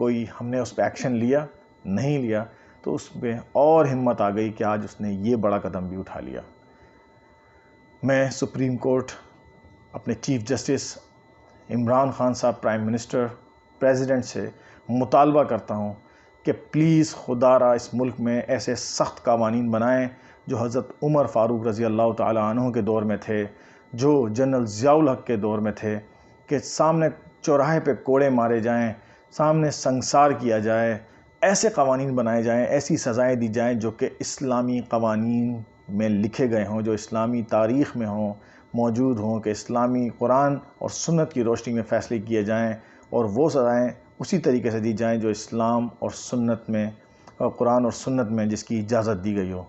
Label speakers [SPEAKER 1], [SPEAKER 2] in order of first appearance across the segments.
[SPEAKER 1] کوئی ہم نے اس پہ ایکشن لیا نہیں لیا، تو اس میں اور ہمت آ گئی کہ آج اس نے یہ بڑا قدم بھی اٹھا لیا۔ میں سپریم کورٹ اپنے چیف جسٹس عمران خان صاحب پرائم منسٹر پریزیڈنٹ سے مطالبہ کرتا ہوں کہ پلیز خدا را اس ملک میں ایسے سخت قوانین بنائیں جو حضرت عمر فاروق رضی اللہ تعالیٰ عنہ کے دور میں تھے، جو جنرل ضیاء الحق کے دور میں تھے، کہ سامنے چوراہے پہ کوڑے مارے جائیں، سامنے سنگسار کیا جائے، ایسے قوانین بنائے جائیں، ایسی سزائیں دی جائیں جو کہ اسلامی قوانین میں لکھے گئے ہوں، جو اسلامی تاریخ میں ہوں، موجود ہوں، کہ اسلامی قرآن اور سنت کی روشنی میں فیصلے کیے جائیں، اور وہ سزائیں اسی طریقے سے دی جائیں جو اسلام اور سنت میں، اور قرآن اور سنت میں جس کی اجازت دی گئی ہو۔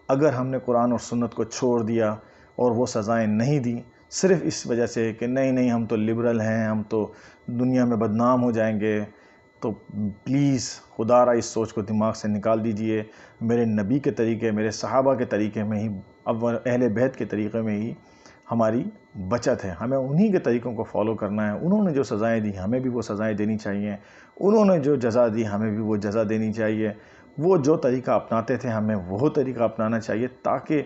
[SPEAKER 1] اگر ہم نے قرآن اور سنت کو چھوڑ دیا اور وہ سزائیں نہیں دی صرف اس وجہ سے کہ نہیں ہم تو لبرل ہیں، ہم تو دنیا میں بدنام ہو جائیں گے، تو پلیز خدا را اس سوچ کو دماغ سے نکال دیجئے۔ میرے نبی کے طریقے، میرے صحابہ کے طریقے میں ہی، اہل بیت کے طریقے میں ہی ہماری بچت ہے، ہمیں انہی کے طریقوں کو فالو کرنا ہے۔ انہوں نے جو سزائیں دی ہمیں بھی وہ سزائیں دینی چاہیے، انہوں نے جو جزا دی ہمیں بھی وہ جزا دینی چاہیے، وہ جو طریقہ اپناتے تھے ہمیں وہ طریقہ اپنانا چاہیے، تاکہ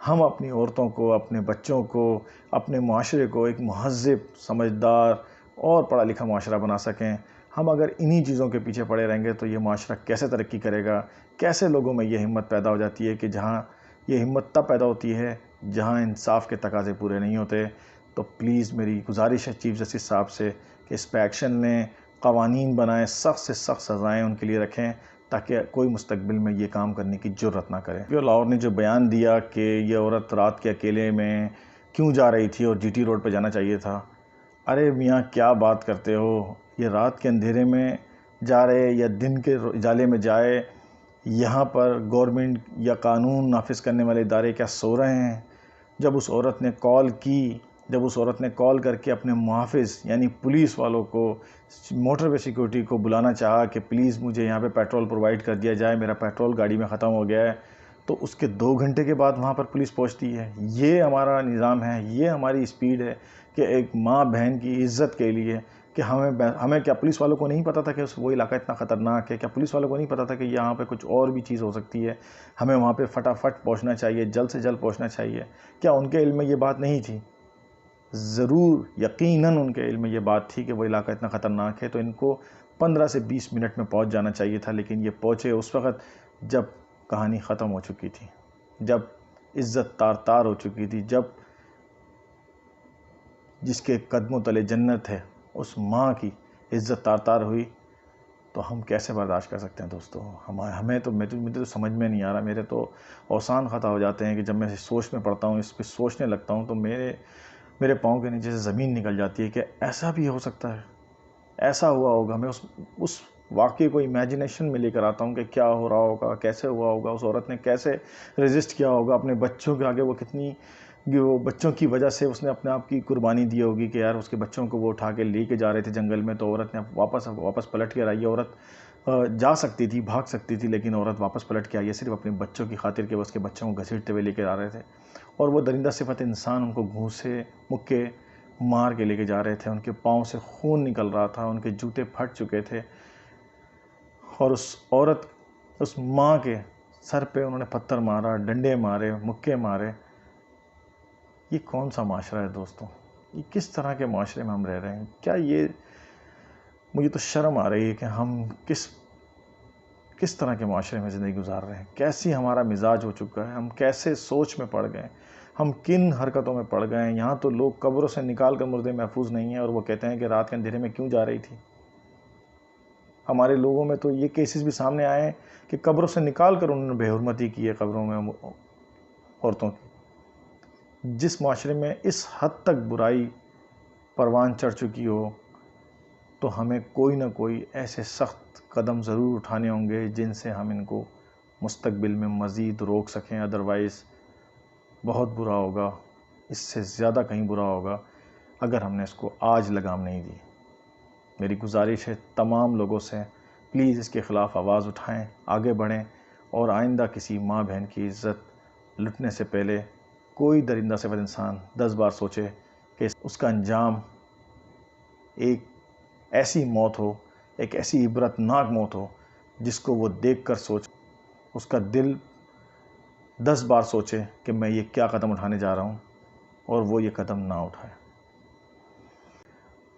[SPEAKER 1] ہم اپنی عورتوں کو، اپنے بچوں کو، اپنے معاشرے کو ایک مہذب، سمجھدار اور پڑھا لکھا معاشرہ بنا سکیں۔ ہم اگر انہی چیزوں کے پیچھے پڑے رہیں گے تو یہ معاشرہ کیسے ترقی کرے گا؟ کیسے لوگوں میں یہ ہمت پیدا ہو جاتی ہے کہ جہاں یہ ہمت تب پیدا ہوتی ہے جہاں انصاف کے تقاضے پورے نہیں ہوتے۔ تو پلیز میری گزارش ہے چیف جسٹس صاحب سے کہ اس پہ ایکشن لیں، قوانین بنائیں، سخت سے سخت سزائیں ان کے لیے رکھیں، تاکہ کوئی مستقبل میں یہ کام کرنے کی جرات نہ کرے۔ لاہور نے جو بیان دیا کہ یہ عورت رات کے اکیلے میں کیوں جا رہی تھی اور جی ٹی روڈ پہ جانا چاہیے تھا، ارے میاں کیا بات کرتے ہو؟ یہ رات کے اندھیرے میں جا رہے یا دن کے اجالے میں جائے، یہاں پر گورنمنٹ یا قانون نافذ کرنے والے ادارے کیا سو رہے ہیں؟ جب اس عورت نے کال کی، جب اس عورت نے کال کر کے اپنے محافظ یعنی پولیس والوں کو، موٹر وے سیکورٹی کو بلانا چاہا کہ پلیز مجھے یہاں پہ پیٹرول پرووائڈ کر دیا جائے، میرا پیٹرول گاڑی میں ختم ہو گیا ہے، تو اس کے 2 گھنٹے کے بعد وہاں پر پولیس پہنچتی ہے۔ یہ ہمارا نظام ہے، یہ ہماری اسپیڈ ہے کہ ایک ماں بہن کی عزت کے لیے، کہ ہمیں کیا پولیس والوں کو نہیں پتہ تھا کہ وہ علاقہ اتنا خطرناک ہے؟ کیا پولیس والوں کو نہیں پتہ تھا کہ یہاں پہ کچھ اور بھی چیز ہو سکتی ہے؟ ہمیں وہاں پہ فٹافٹ پہنچنا چاہیے، جلد سے جلد پہنچنا چاہیے۔ کیا ان کے علم میں یہ بات نہیں تھی؟ ضرور، یقیناً ان کے علم میں یہ بات تھی کہ وہ علاقہ اتنا خطرناک ہے، تو ان کو 15 سے 20 منٹ میں پہنچ جانا چاہیے تھا، لیکن یہ پہنچے اس وقت جب کہانی ختم ہو چکی تھی، جب عزت تار تار ہو چکی تھی، جب جس کے قدموں تلے جنت ہے اس ماں کی عزت تار تار ہوئی، تو ہم کیسے برداشت کر سکتے ہیں دوستو؟ مجھے تو سمجھ میں نہیں آ رہا، میرے تو اوسان خطا ہو جاتے ہیں کہ جب میں سوچ میں پڑتا ہوں، اس پہ سوچنے لگتا ہوں، تو میرے پاؤں کے نیچے سے زمین نکل جاتی ہے کہ ایسا بھی ہو سکتا ہے، ایسا ہوا ہوگا۔ میں اس واقعے کو امیجنیشن میں لے کر آتا ہوں کہ کیا ہو رہا ہوگا، کیسے ہوا ہوگا، اس عورت نے کیسے ریزسٹ کیا ہوگا، اپنے بچوں کے آگے وہ بچوں کی وجہ سے اس نے اپنے آپ کی قربانی دی ہوگی کہ یار اس کے بچوں کو وہ اٹھا کے لے کے جا رہے تھے جنگل میں، تو عورت نے واپس پلٹ کے آئی ہے۔ عورت جا سکتی تھی، بھاگ سکتی تھی، لیکن عورت واپس پلٹ کے آئی ہے صرف اپنے بچوں کی خاطر کہ وہ اس کے بچوں کو گھسیٹتے ہوئے لے کے آ رہے تھے، اور وہ درندہ صفت انسان ان کو گھوسے مکے مار کے لے کے جا رہے تھے، ان کے پاؤں سے خون نکل رہا تھا، ان کے جوتے پھٹ چکے تھے، اور اس عورت، اس ماں کے سر پہ انہوں نے پتھر مارا، ڈنڈے مارے، مکے مارے۔ یہ کون سا معاشرہ ہے دوستو؟ یہ کس طرح کے معاشرے میں ہم رہ رہے ہیں؟ کیا یہ، مجھے تو شرم آ رہی ہے کہ ہم کس طرح کے معاشرے میں زندگی گزار رہے ہیں، کیسی ہمارا مزاج ہو چکا ہے، ہم کیسے سوچ میں پڑ گئے، ہم کن حرکتوں میں پڑ گئے ہیں۔ یہاں تو لوگ قبروں سے نکال کر مردے محفوظ نہیں ہیں، اور وہ کہتے ہیں کہ رات کے اندھیرے میں کیوں جا رہی تھی۔ ہمارے لوگوں میں تو یہ کیسز بھی سامنے آئے ہیں کہ قبروں سے نکال کر انہوں نے بے حرمتی کی ہے قبروں میں عورتوں کی۔ جس معاشرے میں اس حد تک برائی پروان چڑھ چکی ہو، تو ہمیں کوئی نہ کوئی ایسے سخت قدم ضرور اٹھانے ہوں گے جن سے ہم ان کو مستقبل میں مزید روک سکیں، ادروائز بہت برا ہوگا، اس سے زیادہ کہیں برا ہوگا اگر ہم نے اس کو آج لگام نہیں دی۔ میری گزارش ہے تمام لوگوں سے، پلیز اس کے خلاف آواز اٹھائیں، آگے بڑھیں، اور آئندہ کسی ماں بہن کی عزت لٹنے سے پہلے کوئی درندہ صفت انسان 10 بار سوچے کہ اس کا انجام ایک ایسی موت ہو ایک ایسی عبرتناک موت ہو جس کو وہ دیکھ کر اس کا دل 10 بار سوچے کہ میں یہ کیا قدم اٹھانے جا رہا ہوں اور وہ یہ قدم نہ اٹھائے۔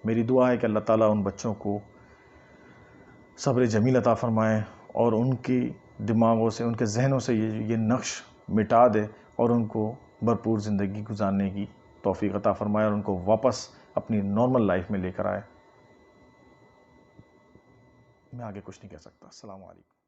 [SPEAKER 1] میری دعا ہے کہ اللہ تعالیٰ ان بچوں کو صبر جمیل عطا فرمائے اور ان کی دماغوں سے، ان کے ذہنوں سے یہ نقش مٹا دے اور ان کو بھرپور زندگی گزارنے کی توفیق عطا فرمائے اور ان کو واپس اپنی نارمل لائف میں لے کر آئے۔ میں آگے کچھ نہیں کہہ سکتا۔ السلام علیکم۔